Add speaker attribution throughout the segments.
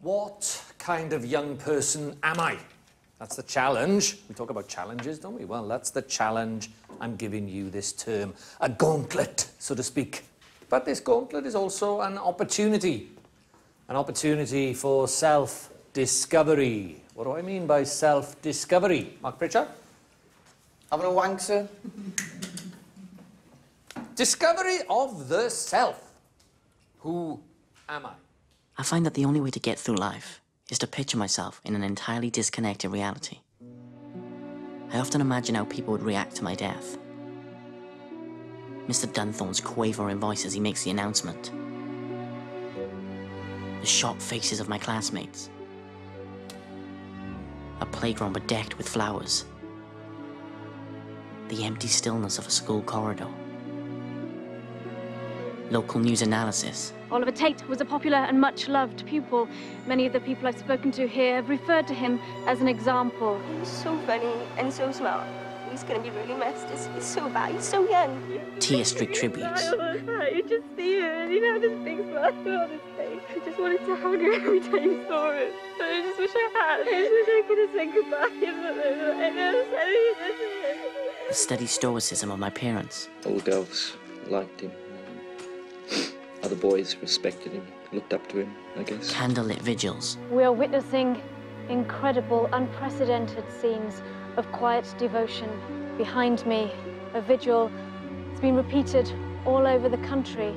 Speaker 1: What kind of young person am I? That's the challenge. We talk about challenges, don't we? Well, that's the challenge I'm giving you this term. A gauntlet, so to speak. But this gauntlet is also an opportunity. An opportunity for self-discovery. What do I mean by self-discovery? Mark Pritchard?
Speaker 2: Having a wank, sir?
Speaker 1: Discovery of the self. Who am I?
Speaker 3: I find that the only way to get through life is to picture myself in an entirely disconnected reality. I often imagine how people would react to my death. Mr. Dunthorne's quavering voice as he makes the announcement. The shocked faces of my classmates. A playground bedecked with flowers. The empty stillness of a school corridor. Local news analysis.
Speaker 4: Oliver Tate was a popular and much-loved pupil. Many of the people I've spoken to here have referred to him as an example.
Speaker 5: He was so funny and so smart. He's going to be really messed. He's so bad. He's so young.
Speaker 3: Tear Street tributes.
Speaker 5: You just see him and you have this big smile on his face. I just wanted to hug her every time you saw him. But I just wish I had. I just wish I could have said goodbye. I never said anything.
Speaker 3: The steady stoicism of my parents.
Speaker 6: All the girls liked him. Other boys respected him, looked up to him, I guess.
Speaker 3: Candlelit vigils.
Speaker 4: We are witnessing incredible, unprecedented scenes of quiet devotion. Behind me, a vigil has been repeated all over the country,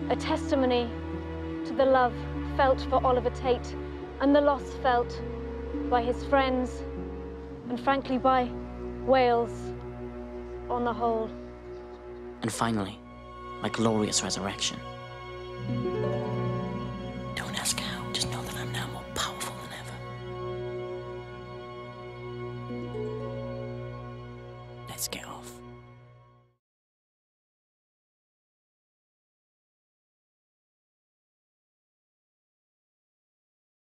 Speaker 4: a testimony to the love felt for Oliver Tate and the loss felt by his friends and, frankly, by Wales on the whole.
Speaker 3: And finally, my glorious resurrection. Don't ask how, just know that I'm now more powerful than ever. Let's get on.